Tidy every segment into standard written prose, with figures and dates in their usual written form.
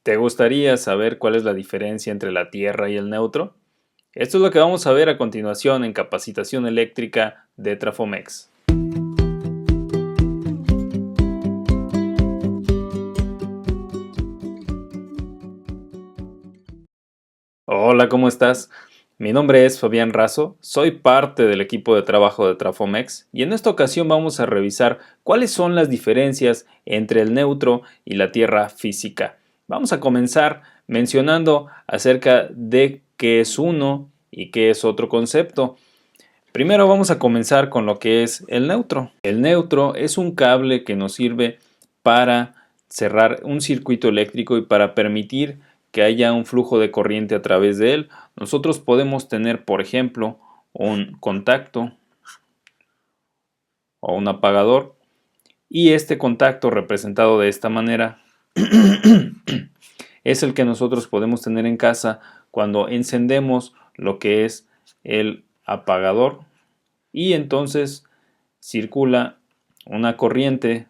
¿Te gustaría saber cuál es la diferencia entre la tierra y el neutro? Esto es lo que vamos a ver a continuación en Capacitación Eléctrica de Trafomex. Hola, ¿cómo estás? Mi nombre es Fabián Razo, soy parte del equipo de trabajo de Trafomex y en esta ocasión vamos a revisar cuáles son las diferencias entre el neutro y la tierra física. Vamos a comenzar mencionando acerca de qué es uno y qué es otro concepto. Primero vamos a comenzar con lo que es el neutro. El neutro es un cable que nos sirve para cerrar un circuito eléctrico y para permitir que haya un flujo de corriente a través de él. Nosotros podemos tener, por ejemplo, un contacto o un apagador y este contacto representado de esta manera es el que nosotros podemos tener en casa cuando encendemos lo que es el apagador y entonces circula una corriente.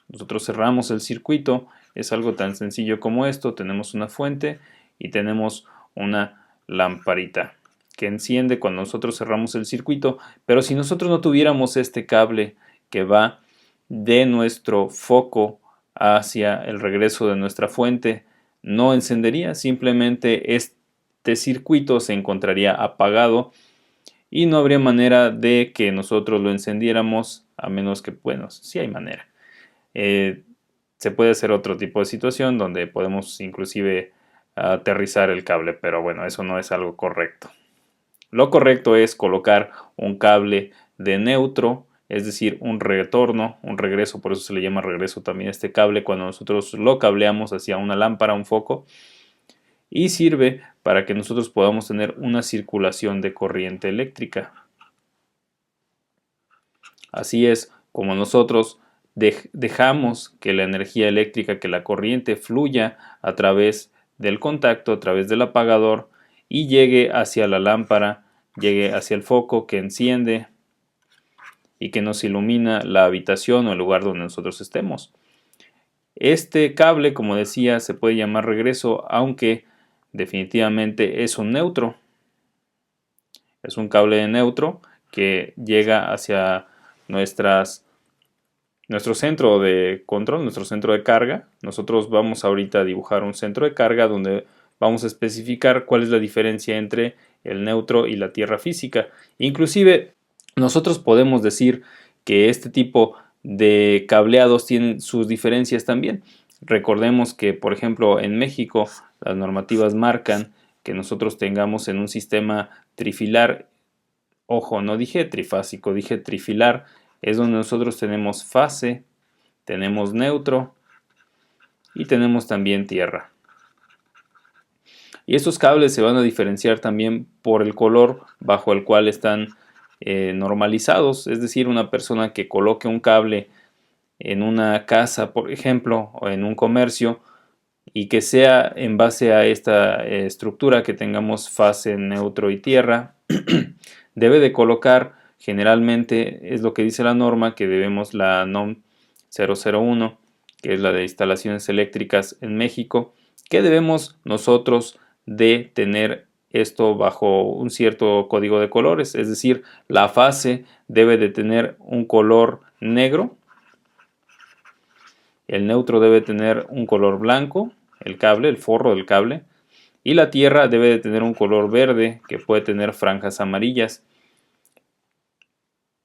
Nosotros cerramos el circuito, es algo tan sencillo como esto. Tenemos una fuente y tenemos una lamparita que enciende cuando nosotros cerramos el circuito, pero si nosotros no tuviéramos este cable que va de nuestro foco hacia el regreso de nuestra fuente, no encendería, simplemente este circuito se encontraría apagado y no habría manera de que nosotros lo encendiéramos, a menos que, bueno, sí hay manera. Se puede hacer otro tipo de situación donde podemos inclusive aterrizar el cable, pero bueno, eso no es algo correcto. Lo correcto es colocar un cable de neutro, es decir, un retorno, un regreso, por eso se le llama regreso también este cable cuando nosotros lo cableamos hacia una lámpara, un foco, y sirve para que nosotros podamos tener una circulación de corriente eléctrica. Así es como nosotros dejamos que la energía eléctrica, que la corriente fluya a través del contacto, a través del apagador y llegue hacia la lámpara, llegue hacia el foco que enciende y que nos ilumina la habitación o el lugar donde nosotros estemos. Este cable, como decía, se puede llamar regreso, aunque definitivamente es un neutro. Es un cable de neutro que llega hacia nuestro centro de control, nuestro centro de carga. Nosotros vamos ahorita a dibujar un centro de carga donde vamos a especificar cuál es la diferencia entre el neutro y la tierra física. Inclusive nosotros podemos decir que este tipo de cableados tienen sus diferencias también. Recordemos que, por ejemplo, en México las normativas marcan que nosotros tengamos en un sistema trifilar, ojo, no dije trifásico, dije trifilar, es donde nosotros tenemos fase, tenemos neutro y tenemos también tierra. Y estos cables se van a diferenciar también por el color bajo el cual están normalizados, es decir, una persona que coloque un cable en una casa, por ejemplo, o en un comercio, y que sea en base a esta estructura que tengamos fase, neutro y tierra, debe de colocar, generalmente es lo que dice la norma, que debemos la NOM 001, que es la de instalaciones eléctricas en México, que debemos nosotros de tener esto bajo un cierto código de colores, es decir, la fase debe de tener un color negro, el neutro debe tener un color blanco, el cable, el forro del cable, y la tierra debe de tener un color verde que puede tener franjas amarillas.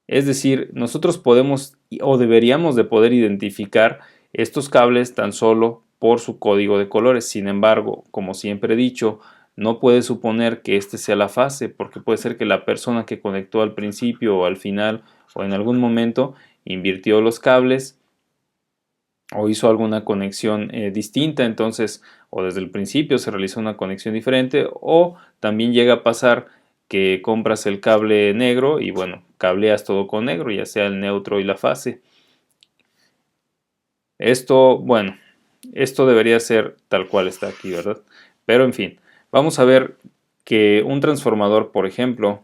Es decir, nosotros podemos o deberíamos de poder identificar estos cables tan solo por su código de colores. Sin embargo, como siempre he dicho, no puede suponer que este sea la fase, porque puede ser que la persona que conectó al principio o al final o en algún momento invirtió los cables o hizo alguna conexión distinta, entonces o desde el principio se realizó una conexión diferente, o también llega a pasar que compras el cable negro y bueno, cableas todo con negro, ya sea el neutro y la fase. Bueno, esto debería ser tal cual está aquí, ¿verdad? Pero en fin, vamos a ver que un transformador, por ejemplo,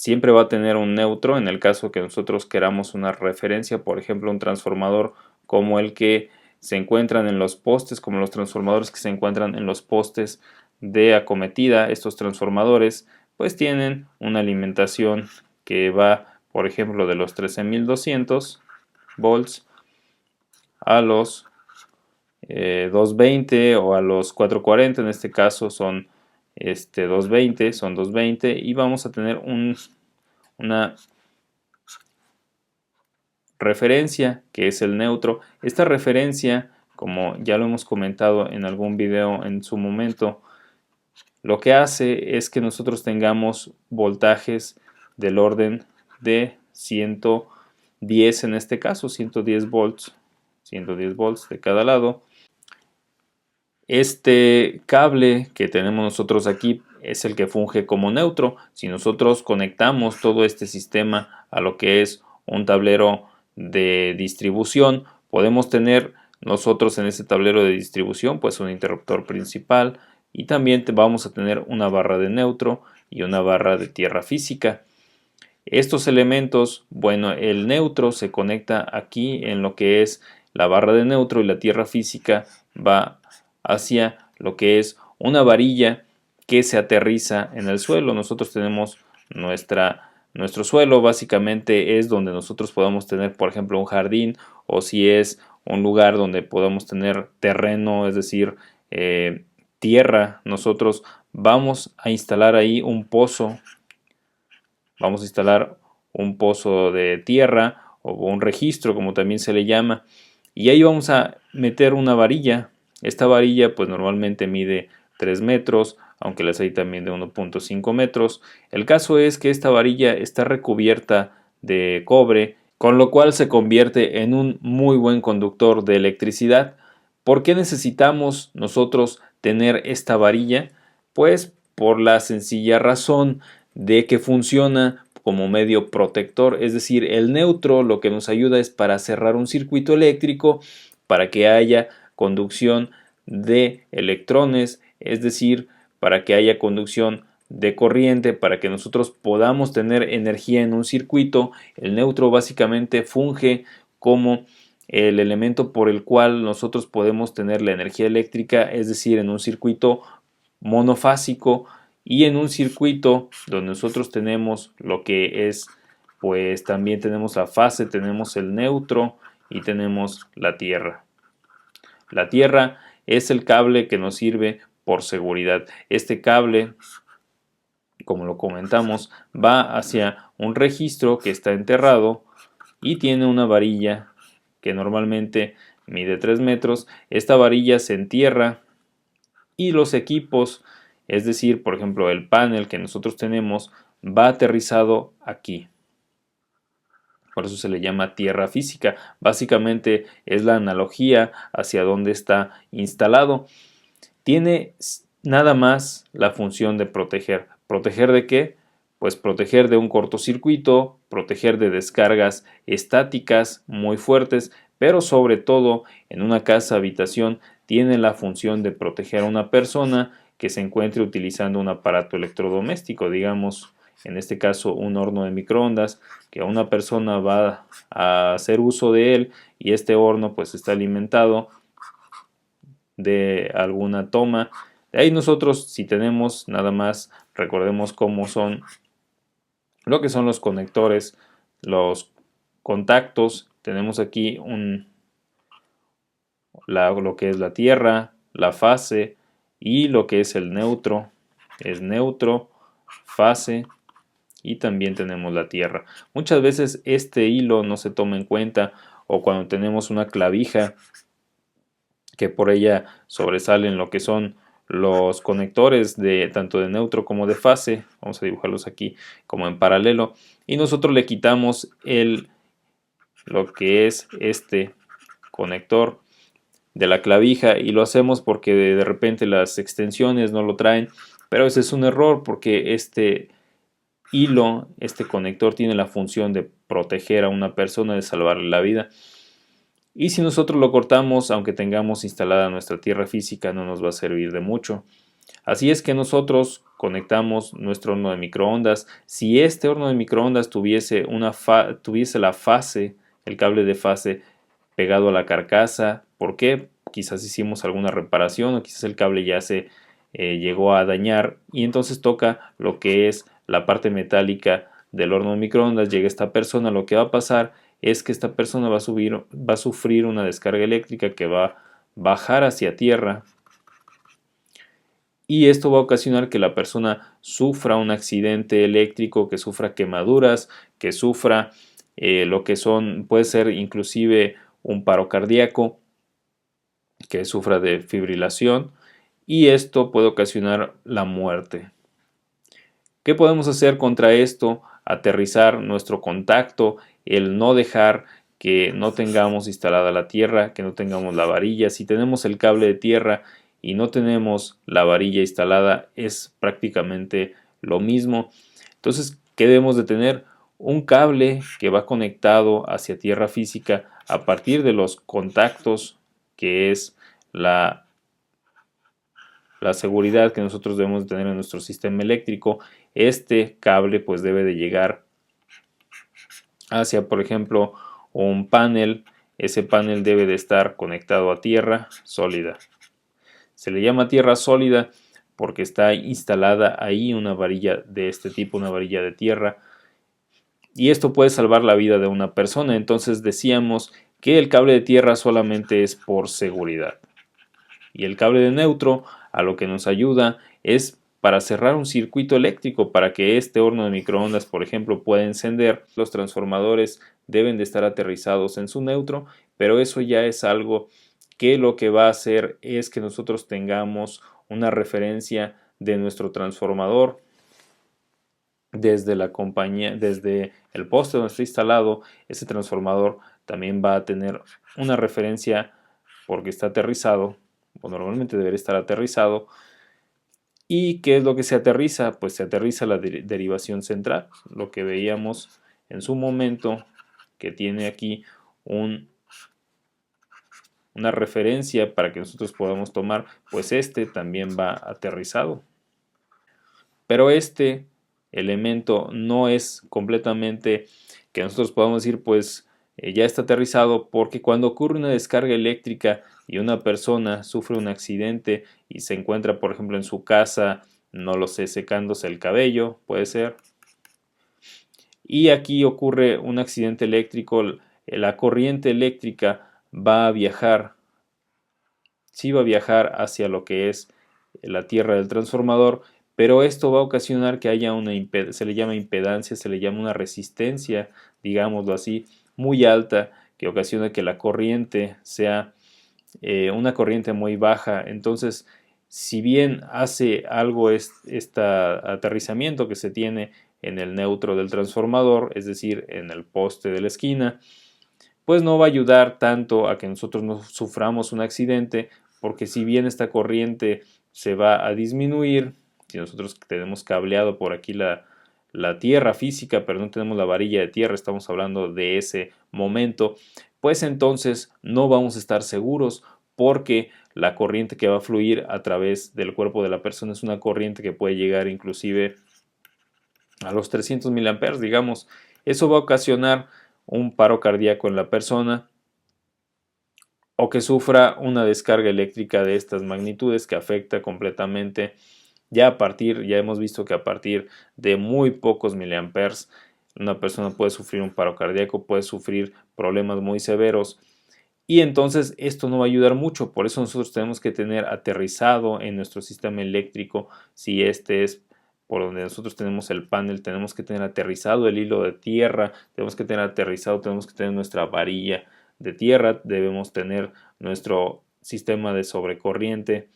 siempre va a tener un neutro en el caso que nosotros queramos una referencia, por ejemplo, un transformador como el que se encuentran en los postes, como los transformadores que se encuentran en los postes de acometida. Estos transformadores pues tienen una alimentación que va, por ejemplo, de los 13.200 volts a los 220 o a los 440. En este caso son 220, y vamos a tener una referencia que es el neutro. Esta referencia, como ya lo hemos comentado en algún video en su momento, lo que hace es que nosotros tengamos voltajes del orden de 110, en este caso 110 volts de cada lado. Este cable que tenemos nosotros aquí es el que funge como neutro. Si nosotros conectamos todo este sistema a lo que es un tablero de distribución, podemos tener nosotros en ese tablero de distribución pues un interruptor principal, y también vamos a tener una barra de neutro y una barra de tierra física. Estos elementos, bueno, el neutro se conecta aquí en lo que es la barra de neutro, y la tierra física va hacia lo que es una varilla que se aterriza en el suelo. Nosotros tenemos nuestro suelo, básicamente es donde nosotros podemos tener, por ejemplo, un jardín, o si es un lugar donde podemos tener terreno, es decir, tierra. Nosotros vamos a instalar ahí un pozo. Vamos a instalar un pozo de tierra o un registro, como también se le llama, y ahí vamos a meter una varilla. Esta varilla pues normalmente mide 3 metros, aunque las hay también de 1.5 metros. El caso es que esta varilla está recubierta de cobre, con lo cual se convierte en un muy buen conductor de electricidad. ¿Por qué necesitamos nosotros tener esta varilla? Pues por la sencilla razón de que funciona como medio protector. Es decir, el neutro lo que nos ayuda es para cerrar un circuito eléctrico, para que haya conducción de electrones, es decir, para que haya conducción de corriente, para que nosotros podamos tener energía en un circuito. El neutro básicamente funge como el elemento por el cual nosotros podemos tener la energía eléctrica, es decir, en un circuito monofásico, y en un circuito donde nosotros tenemos lo que es, pues también tenemos la fase, tenemos el neutro y tenemos la tierra. La tierra es el cable que nos sirve por seguridad. Este cable, como lo comentamos, va hacia un registro que está enterrado y tiene una varilla que normalmente mide 3 metros. Esta varilla se entierra y los equipos, es decir, por ejemplo, el panel que nosotros tenemos, va aterrizado aquí. Por eso se le llama tierra física. Básicamente es la analogía hacia dónde está instalado. Tiene nada más la función de proteger. ¿Proteger de qué? Pues proteger de un cortocircuito, proteger de descargas estáticas muy fuertes, pero sobre todo en una casa habitación tiene la función de proteger a una persona que se encuentre utilizando un aparato electrodoméstico, digamos en este caso un horno de microondas, que una persona va a hacer uso de él y este horno pues está alimentado de alguna toma. De ahí nosotros, si tenemos, nada más recordemos cómo son lo que son los conectores, los contactos. Tenemos aquí lo que es la tierra, la fase y lo que es el neutro. Es neutro, fase y también tenemos la tierra. Muchas veces este hilo no se toma en cuenta, o cuando tenemos una clavija que por ella sobresalen lo que son los conectores de tanto de neutro como de fase. Vamos a dibujarlos aquí como en paralelo, y nosotros le quitamos lo que es este conector de la clavija, y lo hacemos porque de repente las extensiones no lo traen, pero ese es un error porque este hilo, este conector tiene la función de proteger a una persona, de salvarle la vida. Y si nosotros lo cortamos, aunque tengamos instalada nuestra tierra física, no nos va a servir de mucho. Así es que nosotros conectamos nuestro horno de microondas. Si este horno de microondas tuviese la fase, el cable de fase pegado a la carcasa, ¿Por qué? Quizás hicimos alguna reparación o quizás el cable ya se llegó a dañar y entonces toca lo que es la parte metálica del horno de microondas. Llega esta persona, lo que va a pasar es que esta persona va a sufrir una descarga eléctrica que va a bajar hacia tierra y esto va a ocasionar que la persona sufra un accidente eléctrico, que sufra quemaduras, que sufra lo que puede ser inclusive un paro cardíaco, que sufra de fibrilación y esto puede ocasionar la muerte. ¿Qué podemos hacer contra esto? Aterrizar nuestro contacto, el no dejar que no tengamos instalada la tierra, que no tengamos la varilla. Si tenemos el cable de tierra y no tenemos la varilla instalada, es prácticamente lo mismo. Entonces, ¿qué debemos de tener? Un cable que va conectado hacia tierra física a partir de los contactos, que es la seguridad que nosotros debemos tener en nuestro sistema eléctrico. Este cable pues debe de llegar hacia, por ejemplo, un panel. Ese panel debe de estar conectado a tierra sólida. Se le llama tierra sólida porque está instalada ahí una varilla de este tipo, una varilla de tierra. Y esto puede salvar la vida de una persona. Entonces decíamos que el cable de tierra solamente es por seguridad. Y el cable de neutro a lo que nos ayuda es para cerrar un circuito eléctrico para que este horno de microondas, por ejemplo, pueda encender. Los transformadores deben de estar aterrizados en su neutro, pero eso ya es algo que lo que va a hacer es que nosotros tengamos una referencia de nuestro transformador desde la compañía, desde el poste donde está instalado. Ese transformador también va a tener una referencia porque está aterrizado, o normalmente debería estar aterrizado. ¿Y qué es lo que se aterriza? Pues se aterriza la derivación central, lo que veíamos en su momento, que tiene aquí una referencia para que nosotros podamos tomar, pues este también va aterrizado. Pero este elemento no es completamente que nosotros podamos decir pues ya está aterrizado, porque cuando ocurre una descarga eléctrica y una persona sufre un accidente y se encuentra por ejemplo en su casa, no lo sé, secándose el cabello, puede ser, y aquí ocurre un accidente eléctrico, la corriente eléctrica va a viajar, sí va a viajar hacia lo que es la tierra del transformador, pero esto va a ocasionar que haya se le llama impedancia, se le llama una resistencia, digámoslo así, muy alta, que ocasiona que la corriente sea una corriente muy baja. Entonces, si bien hace algo este aterrizamiento que se tiene en el neutro del transformador, es decir, en el poste de la esquina, pues no va a ayudar tanto a que nosotros no suframos un accidente, porque si bien esta corriente se va a disminuir, si nosotros tenemos cableado por aquí la tierra física, pero no tenemos la varilla de tierra, estamos hablando de ese momento, pues entonces no vamos a estar seguros porque la corriente que va a fluir a través del cuerpo de la persona es una corriente que puede llegar inclusive a los 300 miliamperes, digamos. Eso va a ocasionar un paro cardíaco en la persona o que sufra una descarga eléctrica de estas magnitudes que afecta completamente. Ya hemos visto que a partir de muy pocos miliamperes una persona puede sufrir un paro cardíaco, puede sufrir problemas muy severos y entonces esto no va a ayudar mucho. Por eso nosotros tenemos que tener aterrizado en nuestro sistema eléctrico, si este es por donde nosotros tenemos el panel, tenemos que tener aterrizado el hilo de tierra, tenemos que tener aterrizado, tenemos que tener nuestra varilla de tierra, debemos tener nuestro sistema de sobrecorriente,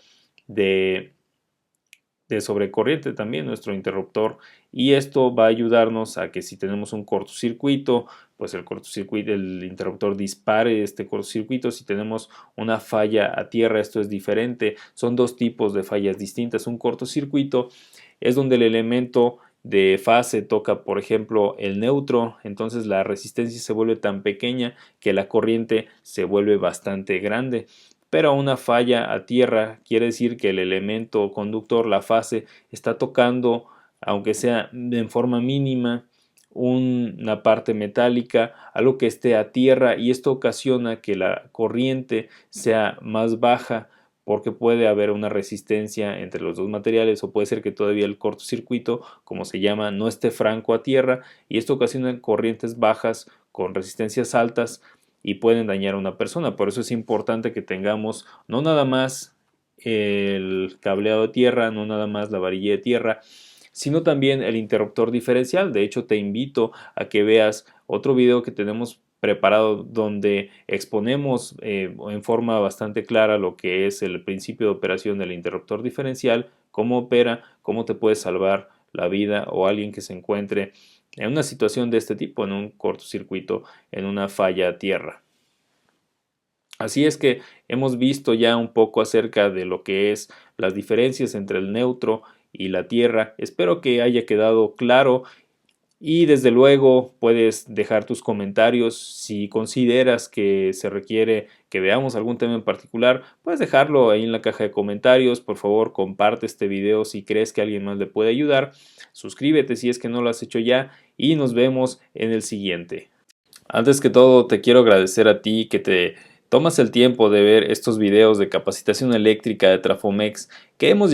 de sobrecorriente también, nuestro interruptor, y esto va a ayudarnos a que si tenemos un cortocircuito, pues el interruptor dispare este cortocircuito. Si tenemos una falla a tierra, esto es diferente, son dos tipos de fallas distintas. Un cortocircuito es donde el elemento de fase toca, por ejemplo, el neutro, entonces la resistencia se vuelve tan pequeña que la corriente se vuelve bastante grande. Pero una falla a tierra quiere decir que el elemento conductor, la fase, está tocando, aunque sea en forma mínima, una parte metálica, algo que esté a tierra, y esto ocasiona que la corriente sea más baja porque puede haber una resistencia entre los dos materiales, o puede ser que todavía el cortocircuito, como se llama, no esté franco a tierra, y esto ocasiona corrientes bajas con resistencias altas y pueden dañar a una persona. Por eso es importante que tengamos no nada más el cableado de tierra, no nada más la varilla de tierra, sino también el interruptor diferencial. De hecho, te invito a que veas otro video que tenemos preparado donde exponemos en forma bastante clara lo que es el principio de operación del interruptor diferencial, cómo opera, cómo te puede salvar la vida o alguien que se encuentre en una situación de este tipo, en un cortocircuito, en una falla a tierra. Así es que hemos visto ya un poco acerca de lo que es las diferencias entre el neutro y la tierra. Espero que haya quedado claro, y desde luego puedes dejar tus comentarios. Si consideras que se requiere que veamos algún tema en particular, puedes dejarlo ahí en la caja de comentarios. Por favor, comparte este video si crees que a alguien más le puede ayudar. Suscríbete si es que no lo has hecho ya, y nos vemos en el siguiente. Antes que todo, te quiero agradecer a ti que te tomas el tiempo de ver estos videos de capacitación eléctrica de Trafomex, que hemos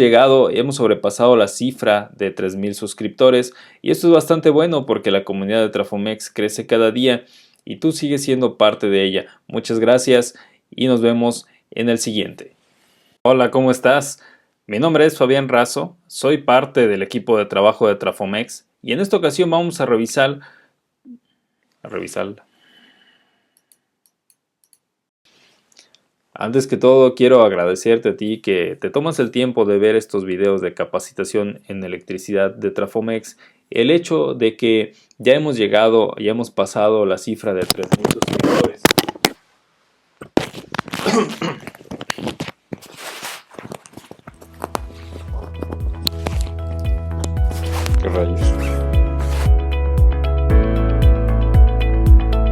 sobrepasado la cifra de 3,000 suscriptores, y esto es bastante bueno porque la comunidad de Trafomex crece cada día y tú sigues siendo parte de ella. Muchas gracias y nos vemos en el siguiente. Hola, ¿cómo estás? Mi nombre es Fabián Razo, soy parte del equipo de trabajo de Trafomex, y en esta ocasión vamos a revisar. Antes que todo, quiero agradecerte a ti que te tomas el tiempo de ver estos videos de capacitación en electricidad de Trafomex. El hecho de que ya hemos pasado la cifra de 3,000 suscriptores. ¿Qué rayos?